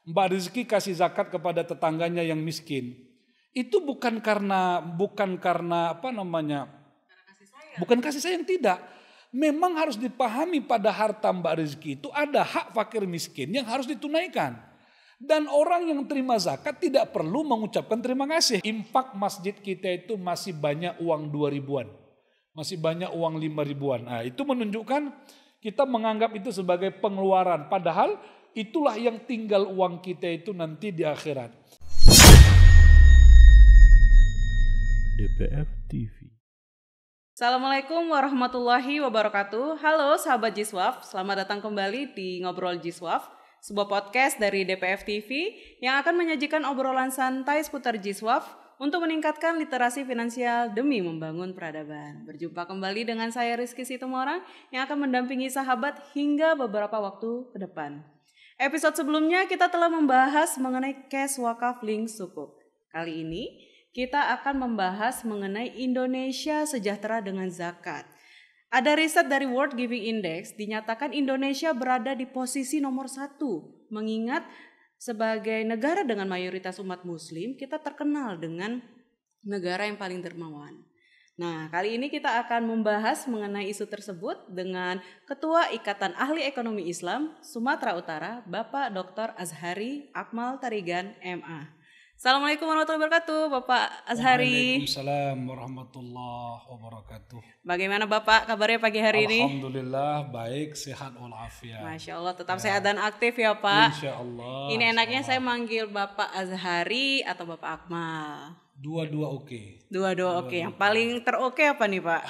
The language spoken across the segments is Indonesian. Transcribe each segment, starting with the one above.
Mbak Rizky kasih zakat kepada tetangganya yang miskin. Itu bukan karena bukan kasih sayang, tidak. Memang harus dipahami pada harta Mbak Rizky itu ada hak fakir miskin yang harus ditunaikan. Dan orang yang terima zakat tidak perlu mengucapkan terima kasih. Infak masjid kita itu masih banyak uang 2.000-an. Masih banyak uang 5.000-an. Nah, itu menunjukkan kita menganggap itu sebagai pengeluaran. Padahal itulah yang tinggal uang kita itu nanti di akhirat. DPF TV. Assalamualaikum warahmatullahi wabarakatuh. Halo sahabat Jiswaf, selamat datang kembali di Ngobrol Jiswaf, sebuah podcast dari DPF TV yang akan menyajikan obrolan santai seputar Jiswaf untuk meningkatkan literasi finansial demi membangun peradaban. Berjumpa kembali dengan saya Rizky Situmorang yang akan mendampingi sahabat hingga beberapa waktu ke depan. Episode sebelumnya kita telah membahas mengenai cash wakaf link sukuk. Kali ini kita akan membahas mengenai Indonesia sejahtera dengan zakat. Ada riset dari World Giving Index dinyatakan Indonesia berada di posisi nomor 1. Mengingat sebagai negara dengan mayoritas umat muslim, kita terkenal dengan negara yang paling dermawan. Nah, kali ini kita akan membahas mengenai isu tersebut dengan Ketua Ikatan Ahli Ekonomi Islam Sumatera Utara, Bapak Dr. Azhari Akmal Tarigan, MA. Assalamualaikum warahmatullahi wabarakatuh, Bapak Azhari. Waalaikumsalam warahmatullahi wabarakatuh. Bagaimana Bapak kabarnya pagi hari ini? Alhamdulillah baik, sehat walafiat. Masya Allah, tetap sehat dan aktif ya Pak. Insya Allah. Ini enaknya saya manggil Bapak Azhari atau Bapak Akmal? Dua-dua oke. Dua-dua oke. Yang paling teroke apa nih Pak?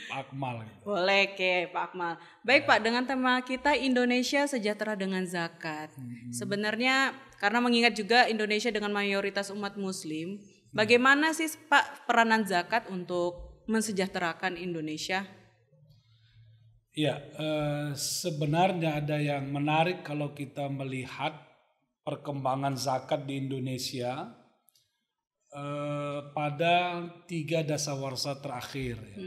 Pak Akmal. Gitu. Boleh ke Pak Akmal. Baik Pak, dengan tema kita Indonesia sejahtera dengan zakat. Sebenarnya karena mengingat juga Indonesia dengan mayoritas umat muslim, bagaimana sih Pak peranan zakat untuk mensejahterakan Indonesia? Ya, sebenarnya ada yang menarik kalau kita melihat perkembangan zakat di Indonesia pada 3 dasawarsa terakhir. Ya.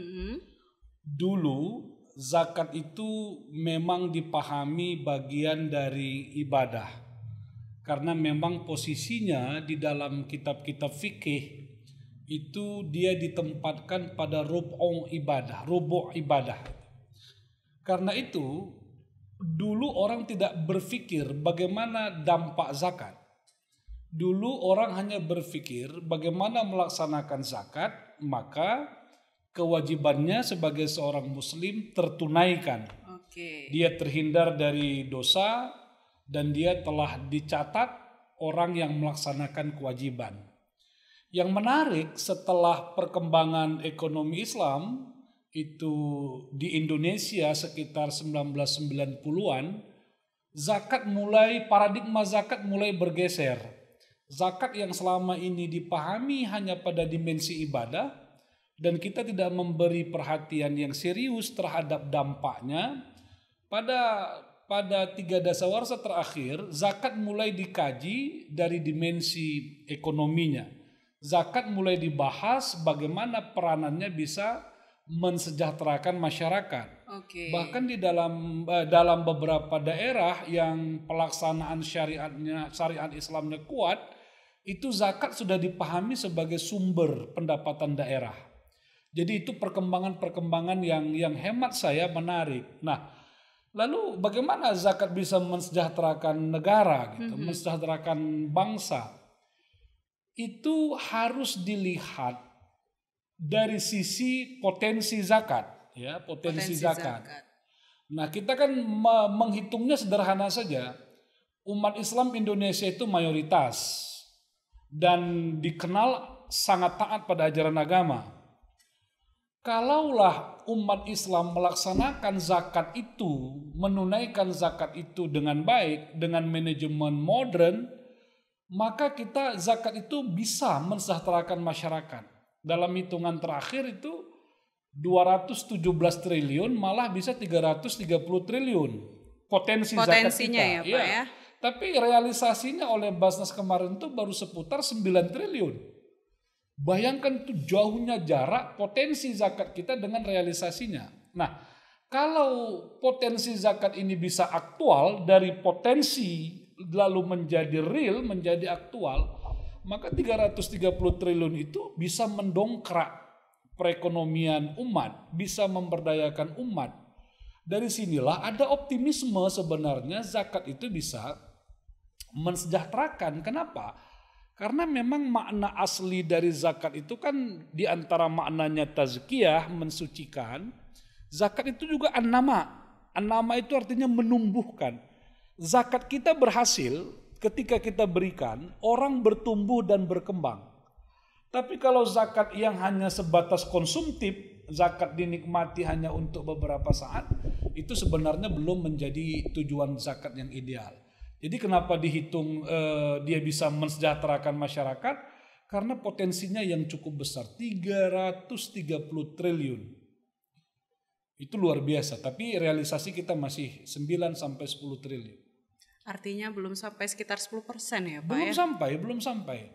Dulu zakat itu memang dipahami bagian dari ibadah, karena memang posisinya di dalam kitab-kitab fikih itu dia ditempatkan pada rubu' ibadah. Karena itu dulu orang tidak berpikir bagaimana dampak zakat. Dulu orang hanya berpikir bagaimana melaksanakan zakat, maka kewajibannya sebagai seorang muslim tertunaikan. Dia terhindar dari dosa dan dia telah dicatat orang yang melaksanakan kewajiban. Yang menarik setelah perkembangan ekonomi Islam itu di Indonesia sekitar 1990-an, paradigma zakat mulai bergeser. Zakat yang selama ini dipahami hanya pada dimensi ibadah dan kita tidak memberi perhatian yang serius terhadap dampaknya. Pada 3 dasawarsa terakhir, zakat mulai dikaji dari dimensi ekonominya. Zakat mulai dibahas bagaimana peranannya bisa mensejahterakan masyarakat. Bahkan di dalam beberapa daerah yang pelaksanaan syariat Islamnya kuat, itu zakat sudah dipahami sebagai sumber pendapatan daerah. Jadi itu perkembangan yang hemat saya menarik. Nah, lalu bagaimana zakat bisa mensejahterakan negara, gitu, mensejahterakan bangsa? Itu harus dilihat dari sisi potensi zakat, ya, potensi zakat. Nah, kita kan menghitungnya sederhana saja. Umat Islam Indonesia itu mayoritas dan dikenal sangat taat pada ajaran agama. Kalaulah umat Islam melaksanakan zakat itu, menunaikan zakat itu dengan baik, dengan manajemen modern, maka zakat itu bisa mensejahterakan masyarakat. Dalam hitungan terakhir itu 217 triliun malah bisa 330 triliun potensinya zakat kita. Ya Pak ya. Tapi realisasinya oleh Basnas kemarin itu baru seputar 9 triliun. Bayangkan itu jauhnya jarak potensi zakat kita dengan realisasinya. Nah, kalau potensi zakat ini bisa aktual dari potensi lalu menjadi real, menjadi aktual, maka 330 triliun itu bisa mendongkrak perekonomian umat, bisa memberdayakan umat. Dari sinilah ada optimisme sebenarnya zakat itu bisa mensejahterakan. Kenapa? Karena memang makna asli dari zakat itu kan diantara maknanya tazkiyah, mensucikan. Zakat itu juga an-nama. An-nama itu artinya menumbuhkan. Zakat kita berhasil ketika kita berikan, orang bertumbuh dan berkembang. Tapi kalau zakat yang hanya sebatas konsumtif, zakat dinikmati hanya untuk beberapa saat, itu sebenarnya belum menjadi tujuan zakat yang ideal. Jadi kenapa dihitung dia bisa mensejahterakan masyarakat? Karena potensinya yang cukup besar, 330 triliun. Itu luar biasa, tapi realisasi kita masih 9 sampai 10 triliun. Artinya belum sampai sekitar 10% ya Pak Belum ya? belum sampai.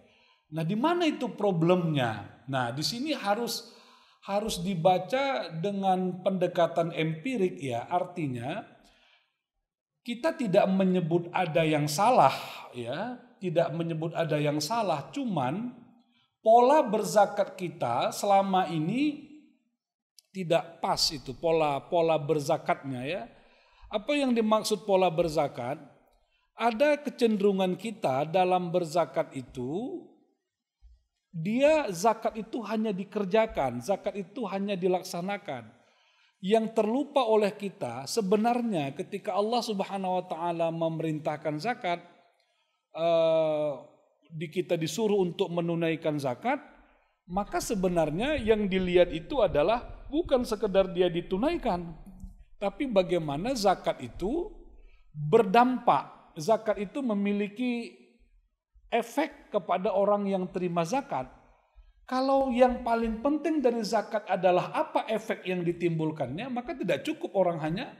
Nah, di mana itu problemnya? Nah, di sini harus dibaca dengan pendekatan empirik ya, artinya kita tidak menyebut ada yang salah ya, tidak menyebut ada yang salah, cuman pola berzakat kita selama ini tidak pas itu pola berzakatnya ya. Apa yang dimaksud pola berzakat? Ada kecenderungan kita dalam berzakat itu zakat itu hanya dikerjakan, zakat itu hanya dilaksanakan. Yang terlupa oleh kita sebenarnya ketika Allah Subhanahu wa taala memerintahkan zakat, kita disuruh untuk menunaikan zakat, maka sebenarnya yang dilihat itu adalah bukan sekedar dia ditunaikan, tapi bagaimana zakat itu berdampak, zakat itu memiliki efek kepada orang yang terima zakat. Kalau yang paling penting dari zakat adalah apa efek yang ditimbulkannya, maka tidak cukup orang hanya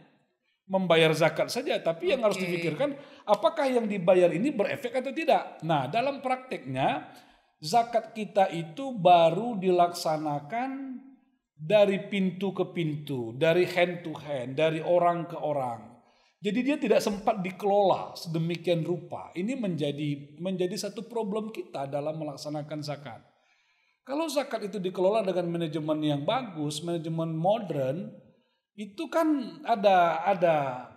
membayar zakat saja, tapi yang harus dipikirkan apakah yang dibayar ini berefek atau tidak. Nah, dalam prakteknya zakat kita itu baru dilaksanakan dari pintu ke pintu, dari hand to hand, dari orang ke orang. Jadi dia tidak sempat dikelola sedemikian rupa. Ini menjadi satu problem kita dalam melaksanakan zakat. Kalau zakat itu dikelola dengan manajemen yang bagus, manajemen modern, itu kan ada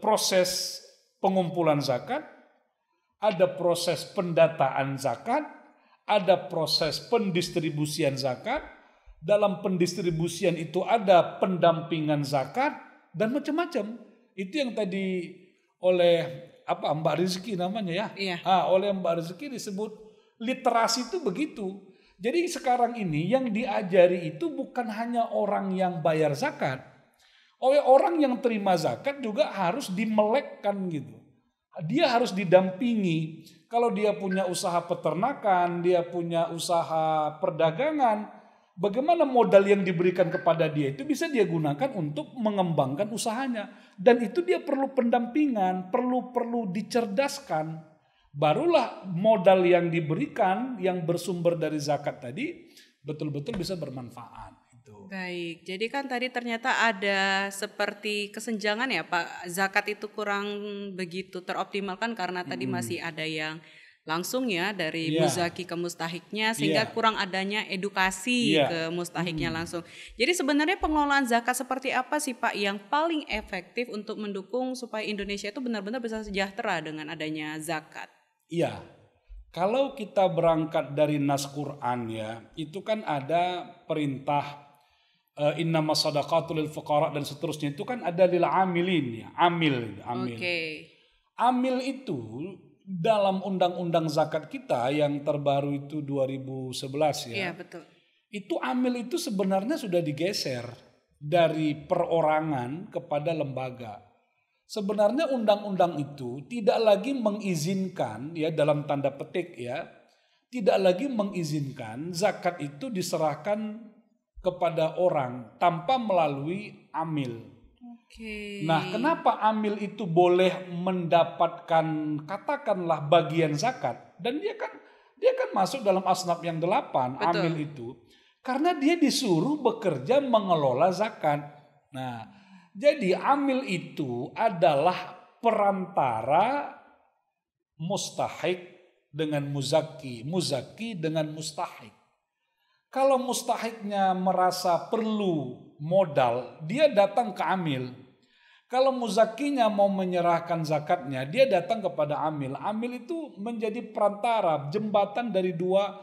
proses pengumpulan zakat, ada proses pendataan zakat, ada proses pendistribusian zakat. Dalam pendistribusian itu ada pendampingan zakat dan macam-macam. Itu yang tadi oleh Mbak Rizky namanya ya. Iya. Oleh Mbak Rizky disebut literasi itu begitu. Jadi sekarang ini yang diajari itu bukan hanya orang yang bayar zakat. Orang yang terima zakat juga harus dimelekkan gitu. Dia harus didampingi. Kalau dia punya usaha peternakan, dia punya usaha perdagangan, bagaimana modal yang diberikan kepada dia itu bisa dia gunakan untuk mengembangkan usahanya. Dan itu dia perlu pendampingan, perlu dicerdaskan. Barulah modal yang diberikan yang bersumber dari zakat tadi betul-betul bisa bermanfaat. Baik, jadi kan tadi ternyata ada seperti kesenjangan ya Pak, zakat itu kurang begitu teroptimalkan karena tadi masih ada yang langsung ya dari muzaki ke mustahiknya sehingga kurang adanya edukasi ke mustahiknya langsung. Jadi sebenarnya pengelolaan zakat seperti apa sih Pak yang paling efektif untuk mendukung supaya Indonesia itu benar-benar bisa sejahtera dengan adanya zakat? Iya, kalau kita berangkat dari nas Quran ya, itu kan ada perintah innama shadaqatu lil fuqara dan seterusnya, itu kan ada lil amilin ya, amil. Amil itu dalam undang-undang zakat kita yang terbaru itu 2011 ya. Iya, betul. Itu amil itu sebenarnya sudah digeser dari perorangan kepada lembaga. Sebenarnya undang-undang itu tidak lagi mengizinkan ya dalam tanda petik ya, tidak lagi mengizinkan zakat itu diserahkan kepada orang tanpa melalui amil. Nah, kenapa amil itu boleh mendapatkan katakanlah bagian zakat dan dia kan masuk dalam asnaf yang 8. Betul. Amil itu karena dia disuruh bekerja mengelola zakat. Nah, jadi amil itu adalah perantara mustahik dengan muzaki, muzaki dengan mustahik. Kalau mustahiknya merasa perlu modal, dia datang ke amil. Kalau muzakinya mau menyerahkan zakatnya, dia datang kepada amil. Amil itu menjadi perantara, jembatan dari dua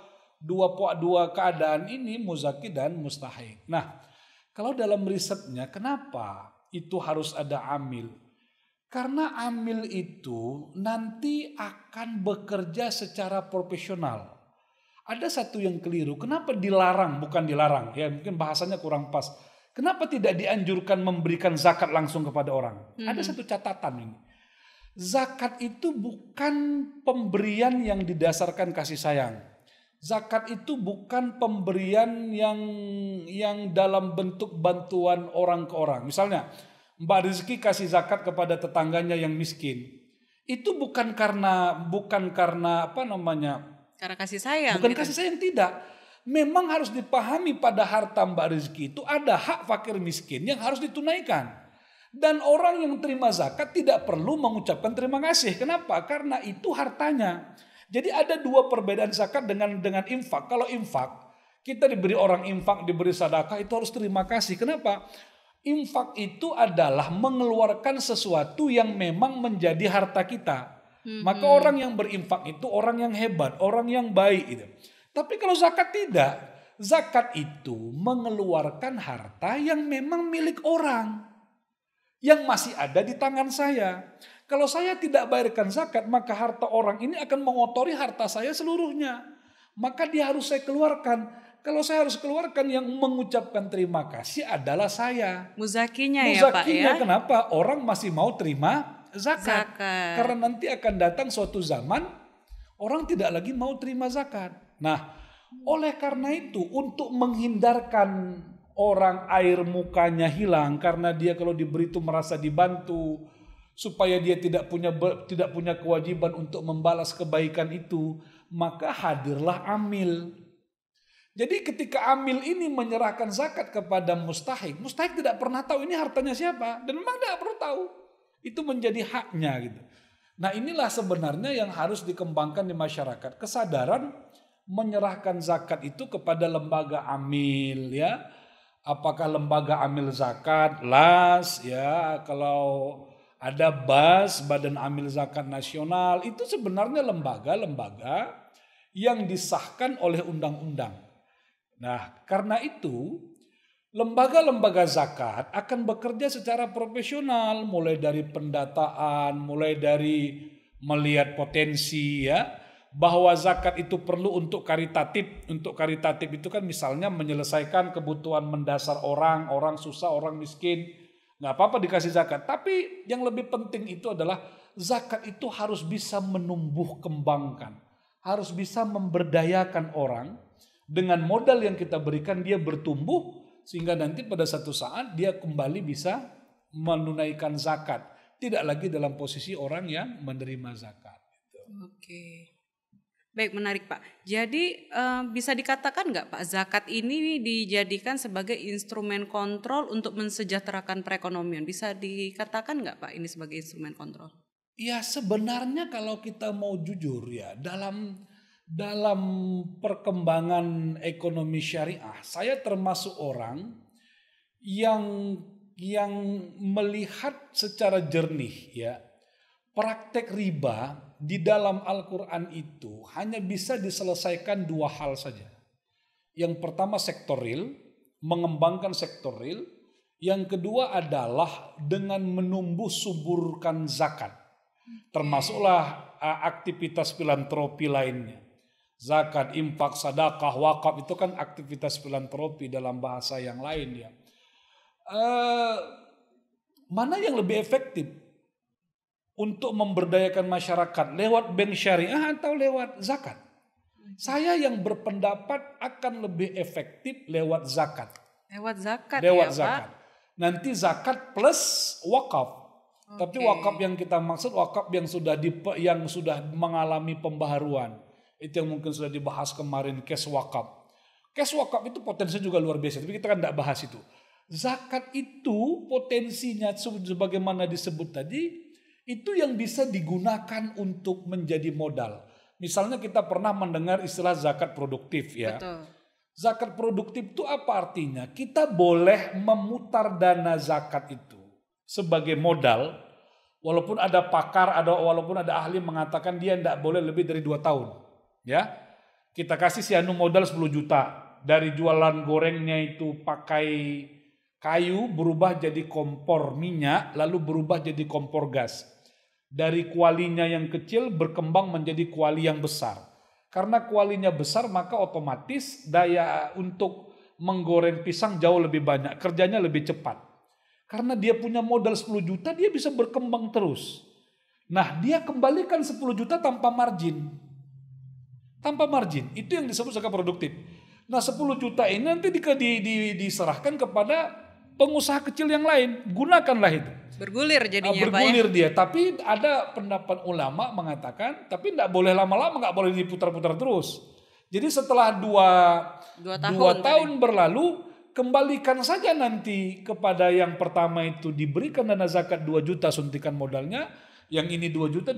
keadaan ini, muzaki dan mustahik. Nah, kalau dalam risetnya, kenapa itu harus ada amil? Karena amil itu nanti akan bekerja secara profesional. Ada satu yang keliru. Kenapa dilarang? Bukan dilarang. Ya mungkin bahasanya kurang pas. Kenapa tidak dianjurkan memberikan zakat langsung kepada orang? Ada satu catatan ini. Zakat itu bukan pemberian yang didasarkan kasih sayang. Zakat itu bukan pemberian yang dalam bentuk bantuan orang ke orang. Misalnya, Mbak Rizky kasih zakat kepada tetangganya yang miskin. Itu bukan karena Cara kasih sayang. bukan gitu. kasih sayang, tidak. Memang harus dipahami pada harta Mbak Rizky itu ada hak fakir miskin yang harus ditunaikan. Dan orang yang terima zakat tidak perlu mengucapkan terima kasih. Kenapa? Karena itu hartanya. Jadi ada dua perbedaan zakat dengan infak. Kalau infak, kita diberi orang infak, diberi sedekah, itu harus terima kasih. Kenapa? Infak itu adalah mengeluarkan sesuatu yang memang menjadi harta kita. Maka orang yang berinfak itu orang yang hebat, orang yang baik gitu. Tapi kalau zakat tidak. Zakat itu mengeluarkan harta yang memang milik orang. Yang masih ada di tangan saya. Kalau saya tidak bayarkan zakat, maka harta orang ini akan mengotori harta saya seluruhnya. Maka dia harus saya keluarkan. Kalau saya harus keluarkan, yang mengucapkan terima kasih adalah saya. Muzakinya ya Pak ya. Kenapa? Orang masih mau terima zakat. Karena nanti akan datang suatu zaman orang tidak lagi mau terima zakat. Nah, oleh karena itu untuk menghindarkan orang air mukanya hilang karena dia kalau diberi itu merasa dibantu, supaya dia tidak punya kewajiban untuk membalas kebaikan itu, maka hadirlah amil. Jadi ketika amil ini menyerahkan zakat kepada mustahik tidak pernah tahu ini hartanya siapa dan memang tidak perlu tahu. Itu menjadi haknya gitu. Nah, inilah sebenarnya yang harus dikembangkan di masyarakat, kesadaran menyerahkan zakat itu kepada lembaga amil ya. Apakah lembaga amil zakat, LAS ya, kalau ada BAS, Badan Amil Zakat Nasional, itu sebenarnya lembaga-lembaga yang disahkan oleh undang-undang. Nah, karena itu lembaga-lembaga zakat akan bekerja secara profesional, mulai dari pendataan, mulai dari melihat potensi ya, bahwa zakat itu perlu untuk karitatif. Untuk karitatif itu kan misalnya menyelesaikan kebutuhan mendasar orang susah, orang miskin, nggak apa-apa dikasih zakat. Tapi yang lebih penting itu adalah zakat itu harus bisa menumbuh kembangkan, harus bisa memberdayakan orang. Dengan modal yang kita berikan dia bertumbuh, sehingga nanti pada satu saat dia kembali bisa menunaikan zakat. Tidak lagi dalam posisi orang yang menerima zakat. Oke. Baik, menarik Pak. Jadi bisa dikatakan nggak Pak, zakat ini dijadikan sebagai instrumen kontrol untuk mensejahterakan perekonomian? Bisa dikatakan nggak Pak ini sebagai instrumen kontrol? Ya sebenarnya kalau kita mau jujur ya, dalam perkembangan ekonomi syariah, saya termasuk orang yang melihat secara jernih ya, praktek riba di dalam Al-Quran itu hanya bisa diselesaikan dua hal saja. Yang pertama sektor real, mengembangkan sektor real. Yang kedua adalah dengan menumbuh suburkan zakat. Termasuklah aktivitas filantropi lainnya. Zakat, infak, sedekah, wakaf itu kan aktivitas filantropi dalam bahasa yang lain ya. Mana yang lebih efektif untuk memberdayakan masyarakat, lewat bank syariah atau lewat zakat? Saya yang berpendapat akan lebih efektif lewat zakat. Lewat zakat Lewat ya zakat. Pak? Nanti zakat plus wakaf. Tapi wakaf yang kita maksud wakaf yang sudah mengalami pembaharuan. Itu yang mungkin sudah dibahas kemarin, cash wakaf. Cash wakaf itu potensinya juga luar biasa, tapi kita kan tidak bahas itu. Zakat itu potensinya sebagaimana disebut tadi, itu yang bisa digunakan untuk menjadi modal. Misalnya kita pernah mendengar istilah zakat produktif ya. Betul. Zakat produktif itu apa artinya? Kita boleh memutar dana zakat itu sebagai modal, walaupun ada pakar, walaupun ada ahli mengatakan dia tidak boleh lebih dari 2 tahun. Ya, kita kasih si anu modal 10 juta. Dari jualan gorengnya itu pakai kayu berubah jadi kompor minyak, lalu berubah jadi kompor gas. Dari kualinya yang kecil berkembang menjadi kuali yang besar. Karena kualinya besar maka otomatis daya untuk menggoreng pisang jauh lebih banyak, kerjanya lebih cepat. Karena dia punya modal 10 juta, dia bisa berkembang terus. Nah, dia kembalikan 10 juta tanpa margin. Tanpa margin, itu yang disebut zakat produktif. Nah 10 juta ini nanti diserahkan kepada pengusaha kecil yang lain. Gunakanlah itu. Bergulir jadinya bergulir Pak ya? dia. Tapi ada pendapat ulama mengatakan, tapi tidak boleh lama-lama, nggak boleh diputar-putar terus. Jadi setelah dua tahun berlalu, kembalikan saja nanti kepada yang pertama itu diberikan dana zakat 2 juta suntikan modalnya. Yang ini 2 juta,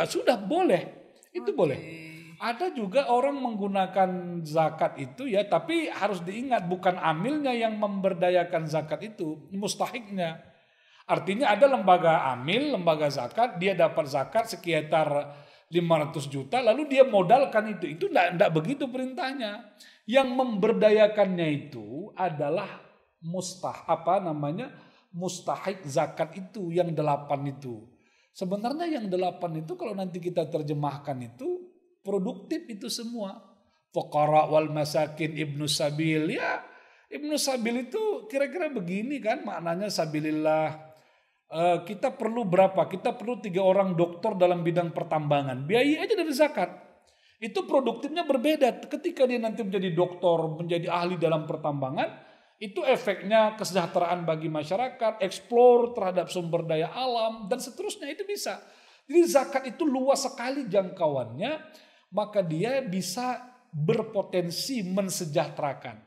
sudah boleh. Itu boleh. Ada juga orang menggunakan zakat itu ya, tapi harus diingat bukan amilnya yang memberdayakan zakat itu, mustahiknya. Artinya ada lembaga amil, lembaga zakat, dia dapat zakat sekitar 500 juta, lalu dia modalkan itu. Itu enggak begitu perintahnya. Yang memberdayakannya itu adalah mustahik zakat itu, yang 8 itu. Sebenarnya yang 8 itu kalau nanti kita terjemahkan itu, produktif itu semua. Fuqara wal masakin, ibnu sabil. Ya, ibnu sabil itu kira-kira begini kan maknanya sabilillah. Kita perlu berapa? Kita perlu 3 orang dokter dalam bidang pertambangan. Biayai aja dari zakat. Itu produktifnya berbeda. Ketika dia nanti menjadi dokter, menjadi ahli dalam pertambangan, itu efeknya kesejahteraan bagi masyarakat, eksplor terhadap sumber daya alam, dan seterusnya itu bisa. Jadi zakat itu luas sekali jangkauannya. Maka dia bisa berpotensi mensejahterakan.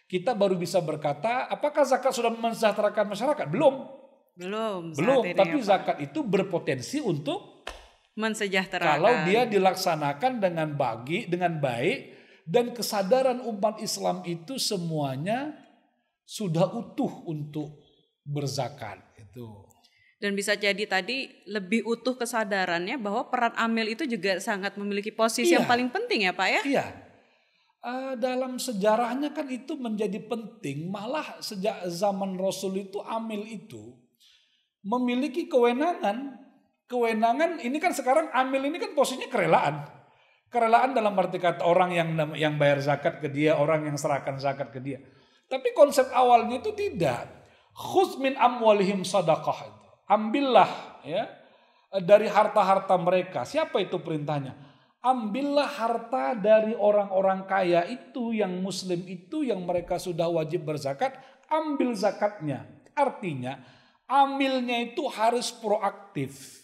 Kita baru bisa berkata, apakah zakat sudah mensejahterakan masyarakat? Belum. Tapi zakat itu berpotensi untuk mensejahterakan. Kalau dia dilaksanakan dengan baik dan kesadaran umat Islam itu semuanya sudah utuh untuk berzakat itu. Dan bisa jadi tadi lebih utuh kesadarannya bahwa peran amil itu juga sangat memiliki posisi yang paling penting ya Pak ya? Iya. Dalam sejarahnya kan itu menjadi penting. Malah sejak zaman Rasul itu amil itu memiliki kewenangan. Kewenangan ini kan sekarang amil ini kan posisinya kerelaan. Kerelaan dalam arti kata orang yang bayar zakat ke dia, orang yang serahkan zakat ke dia. Tapi konsep awalnya itu tidak. Khudz min amwalihim sadaqah. Ambillah ya dari harta-harta mereka. Siapa itu perintahnya? Ambillah harta dari orang-orang kaya itu, yang muslim itu, yang mereka sudah wajib berzakat, ambil zakatnya. Artinya amilnya itu harus proaktif.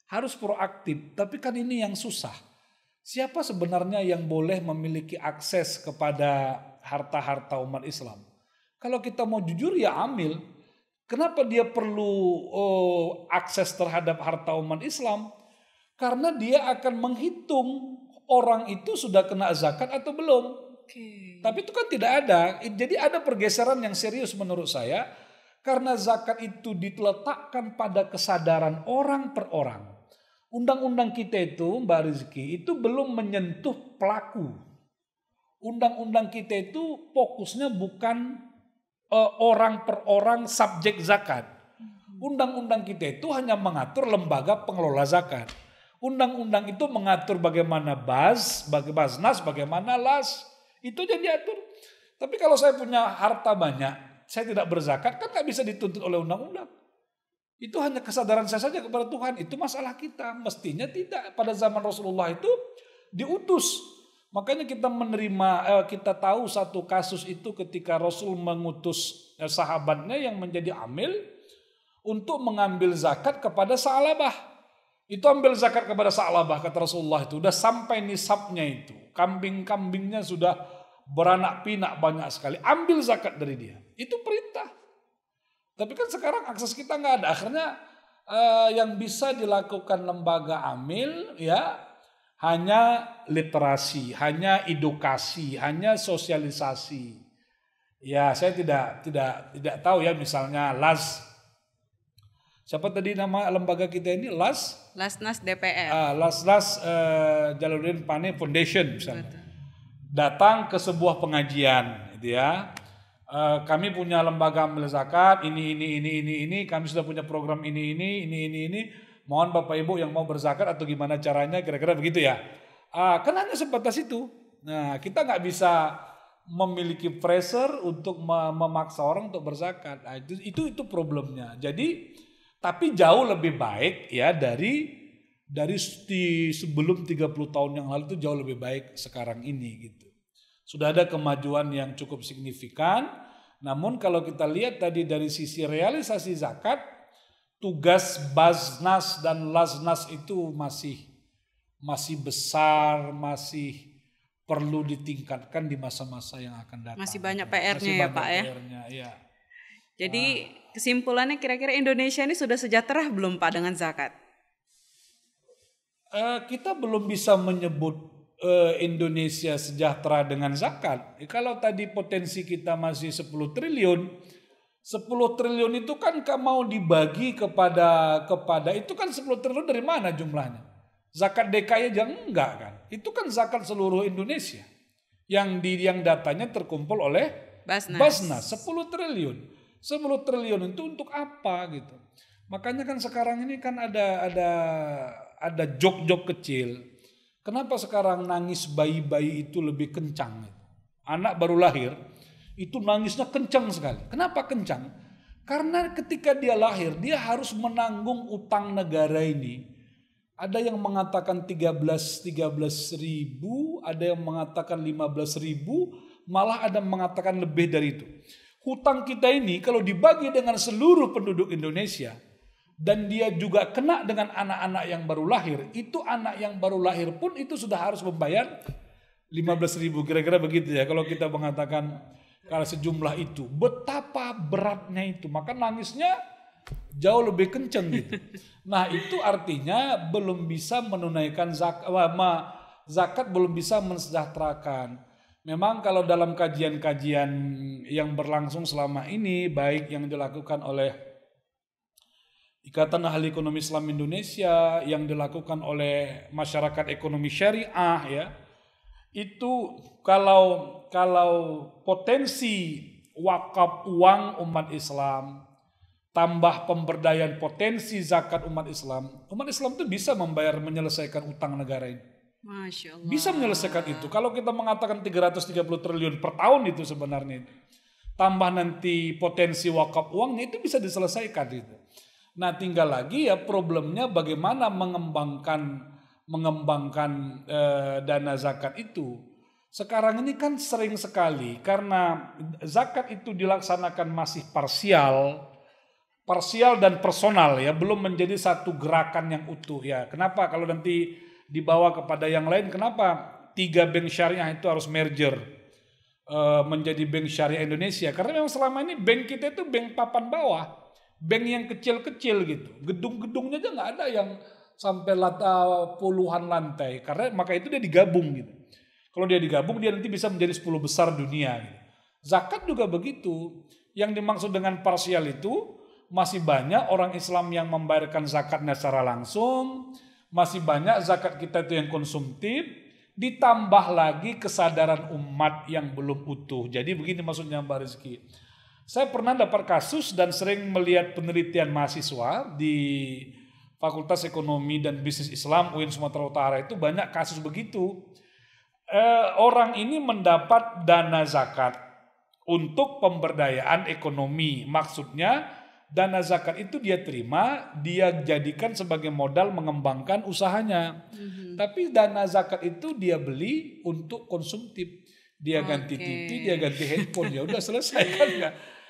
Harus proaktif, tapi kan ini yang susah. Siapa sebenarnya yang boleh memiliki akses kepada harta-harta umat Islam? Kalau kita mau jujur ya amil. Kenapa dia perlu akses terhadap harta umat Islam? Karena dia akan menghitung orang itu sudah kena zakat atau belum. Tapi itu kan tidak ada. Jadi ada pergeseran yang serius menurut saya. Karena zakat itu diletakkan pada kesadaran orang per orang. Undang-undang kita itu, Mbak Rizky, itu belum menyentuh pelaku. Undang-undang kita itu fokusnya bukan orang per orang subjek zakat. Undang-undang kita itu hanya mengatur lembaga pengelola zakat. Undang-undang itu mengatur bagaimana Basnas, bagaimana LAS. Itu jadi diatur. Tapi kalau saya punya harta banyak, saya tidak berzakat, kan gak bisa dituntut oleh undang-undang. Itu hanya kesadaran saya saja kepada Tuhan. Itu masalah kita. Mestinya tidak. Pada zaman Rasulullah itu diutus. Makanya kita tahu satu kasus itu ketika Rasul mengutus sahabatnya yang menjadi amil untuk mengambil zakat kepada Sa'labah. Itu ambil zakat kepada Sa'labah, kata Rasulullah itu. Udah sampai nisabnya itu. Kambing-kambingnya sudah beranak pinak banyak sekali. Ambil zakat dari dia. Itu perintah. Tapi kan sekarang akses kita nggak ada. Akhirnya Yang bisa dilakukan lembaga amil ya hanya literasi, hanya edukasi, hanya sosialisasi. Ya, saya tidak tahu ya, misalnya LAS. Siapa tadi nama lembaga kita ini? Lasnas DPR. Las Jalaluddin Pane Foundation misalnya. Betul. Datang ke sebuah pengajian, gitu ya. Kami punya lembaga amil zakat, ini, kami sudah punya program ini. Mohon Bapak Ibu yang mau berzakat atau gimana caranya, kira-kira begitu ya. Kan hanya sebatas itu. Nah, kita nggak bisa memiliki pressure untuk memaksa orang untuk berzakat. Nah, itu problemnya. Jadi, tapi jauh lebih baik ya dari sebelum 30 tahun yang lalu, itu jauh lebih baik sekarang ini gitu. Sudah ada kemajuan yang cukup signifikan. Namun kalau kita lihat tadi dari sisi realisasi zakat, tugas Baznas dan Lasnas itu masih besar, masih perlu ditingkatkan di masa-masa yang akan datang. Masih banyak PR-nya ya Pak ya. Ya. Jadi kesimpulannya kira-kira Indonesia ini sudah sejahtera belum Pak dengan zakat? Kita belum bisa menyebut Indonesia sejahtera dengan zakat. Kalau tadi potensi kita masih 10 triliun, 10 triliun itu kan mau dibagi kepada itu kan 10 triliun dari mana jumlahnya? Zakat DKI aja enggak kan? Itu kan zakat seluruh Indonesia. Yang datanya terkumpul oleh Baznas 10 triliun. 10 triliun itu untuk apa gitu? Makanya kan sekarang ini kan ada jok-jok kecil. Kenapa sekarang nangis bayi-bayi itu lebih kencang? Anak baru lahir, itu nangisnya kencang sekali. Kenapa kencang? Karena ketika dia lahir, dia harus menanggung utang negara ini. Ada yang mengatakan 13 ribu, ada yang mengatakan 15 ribu, malah ada yang mengatakan lebih dari itu. Hutang kita ini kalau dibagi dengan seluruh penduduk Indonesia, dan dia juga kena dengan anak-anak yang baru lahir, itu anak yang baru lahir pun itu sudah harus membayar 15 ribu, kira-kira begitu ya. Kalau kita mengatakan kalau sejumlah itu, betapa beratnya itu, maka nangisnya jauh lebih kenceng gitu. Nah itu artinya belum bisa menunaikan zakat belum bisa mensejahterakan. Memang kalau dalam kajian-kajian yang berlangsung selama ini, baik yang dilakukan oleh Ikatan Ahli Ekonomi Islam Indonesia, yang dilakukan oleh Masyarakat Ekonomi Syariah ya, itu kalau potensi wakaf uang umat Islam tambah pemberdayaan potensi zakat umat Islam itu bisa menyelesaikan utang negara ini. Masya Allah. Bisa menyelesaikan itu. Kalau kita mengatakan 330 triliun per tahun itu sebenarnya, tambah nanti potensi wakaf uangnya, itu bisa diselesaikan itu. Nah tinggal lagi ya problemnya bagaimana mengembangkan dana zakat itu. Sekarang ini kan sering sekali karena zakat itu dilaksanakan masih parsial dan personal ya, belum menjadi satu gerakan yang utuh ya. Kenapa kalau nanti dibawa kepada yang lain, kenapa 3 bank syariah itu harus merger menjadi bank syariah Indonesia? Karena memang selama ini bank kita itu bank papan bawah. Bank yang kecil-kecil gitu, gedung-gedungnya aja nggak ada yang sampai puluhan lantai, karena maka itu dia digabung gitu. Kalau dia digabung, dia nanti bisa menjadi 10 besar dunia gitu. Zakat juga begitu. Yang dimaksud dengan parsial itu, masih banyak orang Islam yang membayarkan zakatnya secara langsung, masih banyak zakat kita itu yang konsumtif, ditambah lagi kesadaran umat yang belum utuh. Jadi begini maksudnya Mbak Rizky. Saya pernah dapat kasus dan sering melihat penelitian mahasiswa di Fakultas Ekonomi dan Bisnis Islam UIN Sumatera Utara, itu banyak kasus begitu. Orang ini mendapat dana zakat untuk pemberdayaan ekonomi. Maksudnya dana zakat itu dia terima, dia jadikan sebagai modal mengembangkan usahanya. Tapi dana zakat itu dia beli untuk konsumtif. Dia ganti TV, dia ganti handphone, ya udah selesai kan ya.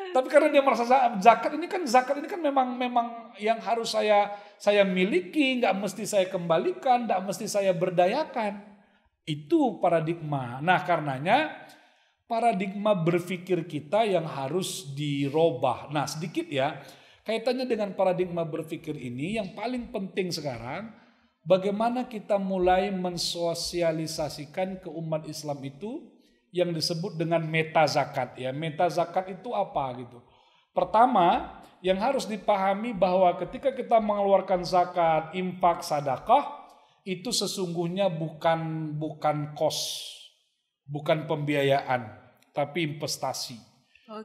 Tapi karena dia merasa zakat ini kan memang yang harus saya miliki, nggak mesti saya kembalikan, nggak mesti saya berdayakan. Itu paradigma. Nah karenanya paradigma berpikir kita yang harus dirubah. Nah sedikit ya, kaitannya dengan paradigma berpikir ini yang paling penting sekarang, bagaimana kita mulai mensosialisasikan ke umat Islam itu yang disebut dengan meta zakat ya. Meta zakat itu apa gitu. Pertama, yang harus dipahami bahwa ketika kita mengeluarkan zakat, infak, sedekah itu sesungguhnya bukan kos, bukan pembiayaan, tapi investasi.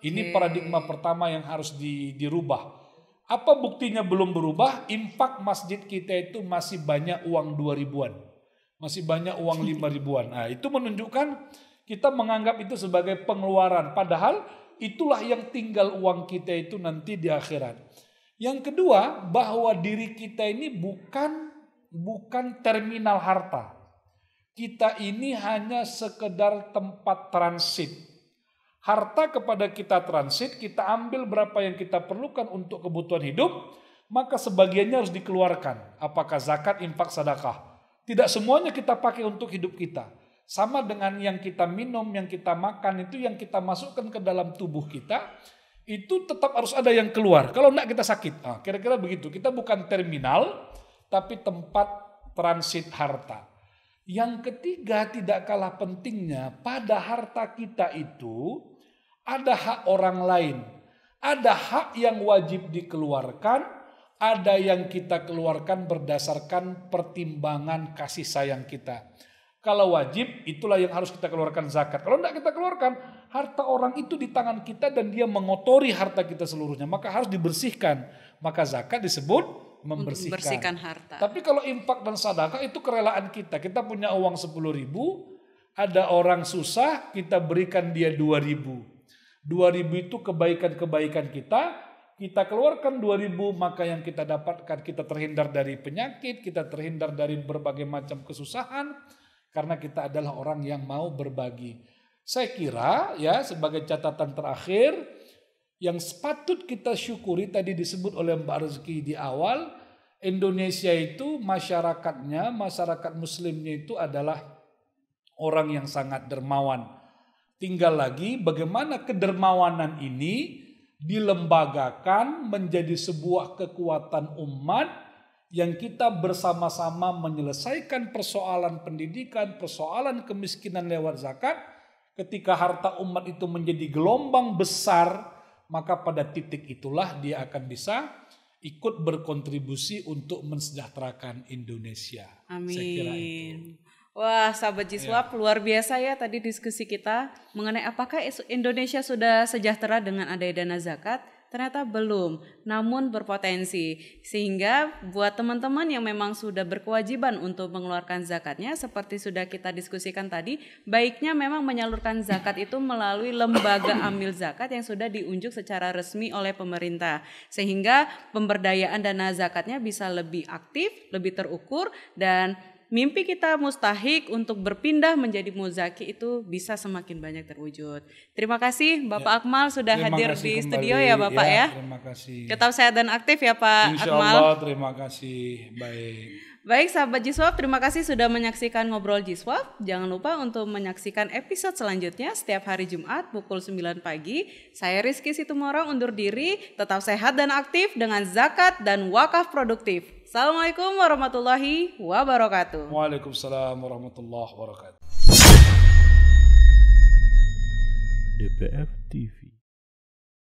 Ini paradigma pertama yang harus dirubah. Apa buktinya belum berubah? Infak masjid kita itu masih banyak uang 2.000-an. Masih banyak uang 5.000-an. Nah, itu menunjukkan kita menganggap itu sebagai pengeluaran. Padahal itulah yang tinggal uang kita itu nanti di akhirat. Yang kedua, bahwa diri kita ini bukan terminal harta. Kita ini hanya sekedar tempat transit. Harta kepada kita transit, kita ambil berapa yang kita perlukan untuk kebutuhan hidup, maka sebagiannya harus dikeluarkan. Apakah zakat, infak, sedekah. Tidak semuanya kita pakai untuk hidup kita. Sama dengan yang kita minum, yang kita makan, itu yang kita masukkan ke dalam tubuh kita, itu tetap harus ada yang keluar. Kalau enggak kita sakit. Nah, kira-kira begitu. Kita bukan terminal, tapi tempat transit harta. Yang ketiga, tidak kalah pentingnya, pada harta kita itu ada hak orang lain. Ada hak yang wajib dikeluarkan, ada yang kita keluarkan berdasarkan pertimbangan kasih sayang kita. Kalau wajib, itulah yang harus kita keluarkan zakat. Kalau tidak kita keluarkan, harta orang itu di tangan kita dan dia mengotori harta kita seluruhnya. Maka harus dibersihkan. Maka zakat disebut membersihkan harta. Tapi kalau infak dan sedekah itu kerelaan kita. Kita punya uang 10.000, ada orang susah, kita berikan dia 2.000. 2.000 itu kebaikan-kebaikan kita keluarkan 2.000, maka yang kita dapatkan, kita terhindar dari penyakit, kita terhindar dari berbagai macam kesusahan, karena kita adalah orang yang mau berbagi. Saya kira ya, sebagai catatan terakhir, yang patut kita syukuri tadi disebut oleh Mbak Rezeki di awal, Indonesia itu masyarakatnya, masyarakat muslimnya itu adalah orang yang sangat dermawan. Tinggal lagi bagaimana kedermawanan ini dilembagakan menjadi sebuah kekuatan umat yang kita bersama-sama menyelesaikan persoalan pendidikan, persoalan kemiskinan lewat zakat. Ketika harta umat itu menjadi gelombang besar, maka pada titik itulah dia akan bisa ikut berkontribusi untuk mensejahterakan Indonesia. Amin. Saya kira itu. Wah, sahabat Jiswap, luar biasa ya tadi diskusi kita mengenai apakah Indonesia sudah sejahtera dengan adanya dana zakat. Ternyata belum, namun berpotensi. Sehingga buat teman-teman yang memang sudah berkewajiban untuk mengeluarkan zakatnya, seperti sudah kita diskusikan tadi, baiknya memang menyalurkan zakat itu melalui lembaga amil zakat yang sudah diunjuk secara resmi oleh pemerintah. Sehingga pemberdayaan dana zakatnya bisa lebih aktif, lebih terukur, dan mimpi kita mustahik untuk berpindah menjadi muzaki itu bisa semakin banyak terwujud. Terima kasih Bapak Akmal sudah hadir di studio ya Bapak ya. Terima kasih. Tetap sehat dan aktif ya Pak Insya Akmal. Allah, terima kasih. Baik sahabat Jiswap, terima kasih sudah menyaksikan Ngobrol Jiswap. Jangan lupa untuk menyaksikan episode selanjutnya setiap hari Jumat pukul 9 pagi. Saya Rizky Situmorang undur diri, tetap sehat dan aktif dengan zakat dan wakaf produktif. Assalamualaikum warahmatullahi wabarakatuh. Waalaikumsalam warahmatullahi wabarakatuh. DPF TV.